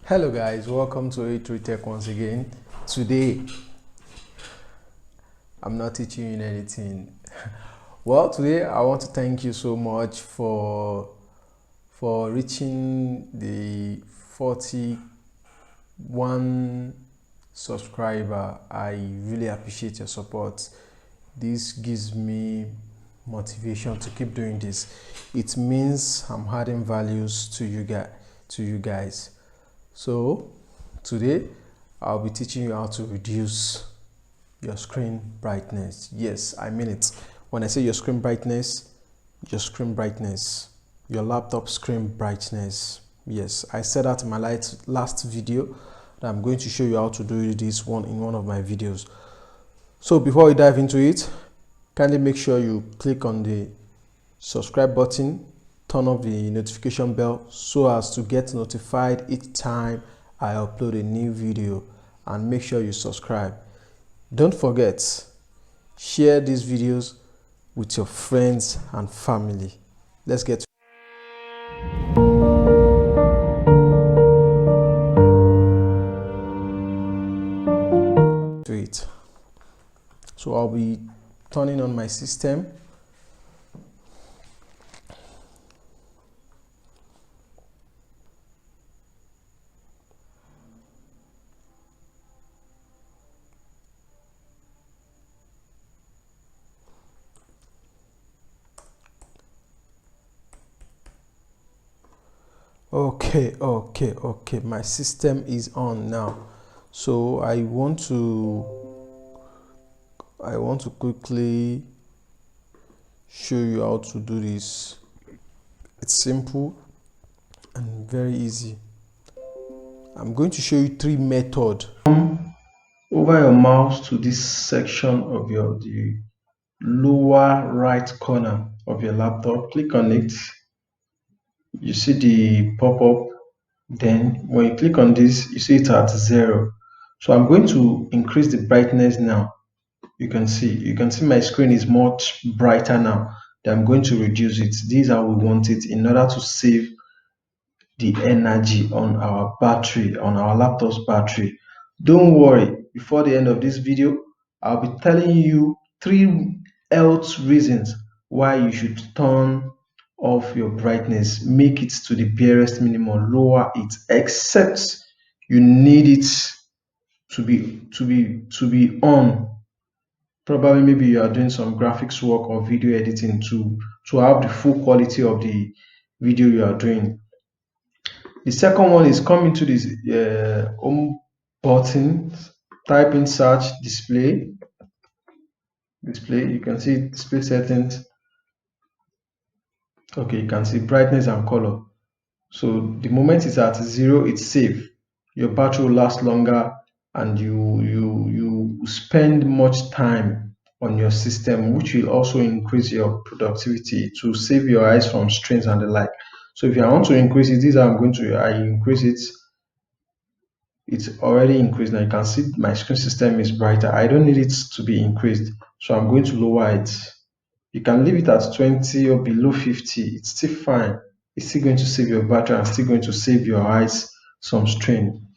Hello guys, welcome to A3 Tech once again. Today I'm not teaching you anything. Well, today I want to thank you so much for reaching the 41 subscriber. I really appreciate your support. This gives me motivation to keep doing this. It means I'm adding values to you guys. So today I'll be teaching you how to reduce your screen brightness. Yes, I mean it. When I say your screen brightness, your laptop screen brightness. Yes, I said that in my last video that I'm going to show you how to do this in one of my videos. So before we dive into it, kindly make sure you click on the subscribe button, turn off the notification bell so as to get notified each time I upload a new video, and make sure you subscribe. Don't forget, share these videos with your friends and family. Let's get to it. So I'll be turning on my system. Okay, my system is on now. So I want to quickly show you how to do this. It's simple and very easy. I'm going to show you three methods. Over your mouse to this section of the lower right corner of your laptop, click on it. You see the pop-up. Then when you click on this, you see it at 0. So I'm going to increase the brightness now. You can see my screen is much brighter now. Then I'm going to reduce it. This is how we want it in order to save the energy on our battery, on our laptop's battery. Don't worry, before the end of this video, I'll be telling you 3 health reasons why you should turn off your brightness, make it to the barest minimum, lower it, except you need it to be on. Probably maybe you are doing some graphics work or video editing to have the full quality of the video you are doing. The second one is come into this home button, type in search, display. You can see display settings. Okay, you can see brightness and color. So the moment it's at 0, it's safe. Your battery will last longer, and you spend much time on your system, which will also increase your productivity to save your eyes from strains and the like. So if I want to increase it, this is how I increase it. It's already increased. Now you can see my screen system is brighter. I don't need it to be increased, so I'm going to lower it. You can leave it at 20 or below 50. It's still fine. It's still going to save your battery and still going to save your eyes some strain.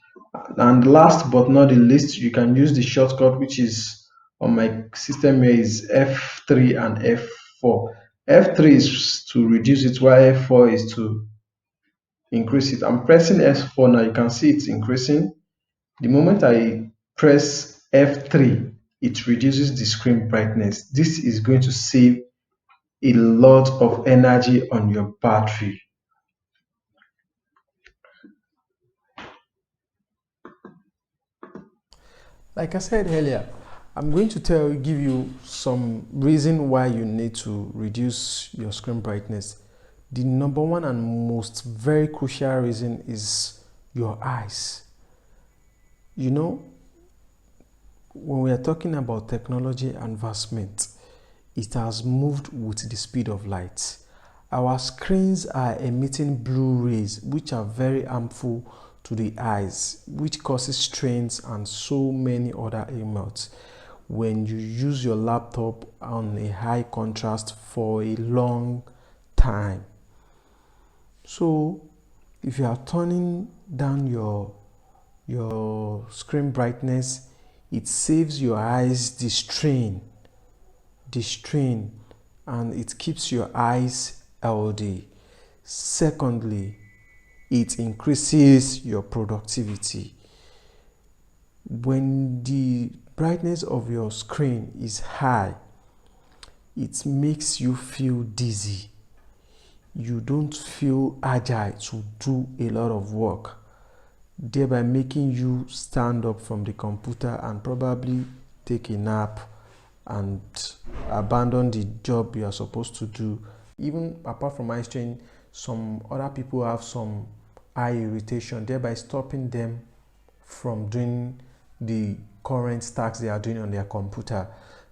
And last but not the least, you can use the shortcut, which is on my system here, is F3 and F4. F3 is to reduce it, while F4 is to increase it. I'm pressing F4 now. You can see it's increasing. The moment I press F3, it reduces the screen brightness. This is going to save a lot of energy on your battery. Like I said earlier, I'm going to give you some reason why you need to reduce your screen brightness. The number one and most very crucial reason is your eyes. You know, when we are talking about technology advancement, it has moved with the speed of light. Our screens are emitting blue rays, which are very harmful to the eyes, which causes strains and so many other ailments when you use your laptop on a high contrast for a long time. So if you are turning down your your screen brightness, it saves your eyes the strain, and it keeps your eyes healthy. Secondly, it increases your productivity. When the brightness of your screen is high, it makes you feel dizzy. You don't feel agile to do a lot of work, thereby making you stand up from the computer and probably take a nap and abandon the job you are supposed to do. Even apart from eye strain, some other people have some eye irritation, thereby stopping them from doing the current tasks they are doing on their computer.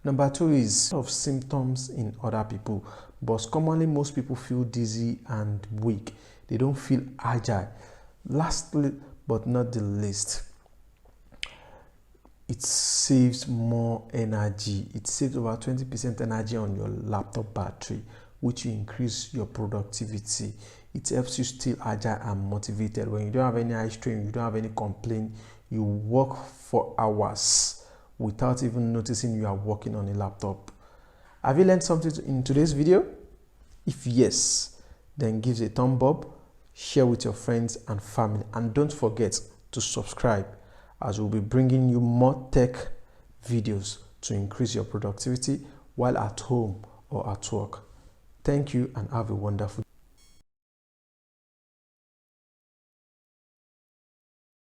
Number 2 is of symptoms in other people, but commonly most people feel dizzy and weak. They don't feel agile. Lastly, but not the least, it saves more energy. It saves over 20% energy on your laptop battery, which will increase your productivity. It helps you stay agile and motivated. When you don't have any eye strain, you don't have any complaint, you work for hours without even noticing you are working on a laptop. Have you learned something in today's video? If yes, then give it a thumb up, share with your friends and family, and don't forget to subscribe, as we'll be bringing you more tech videos to increase your productivity while at home or at work. Thank you and have a wonderful day.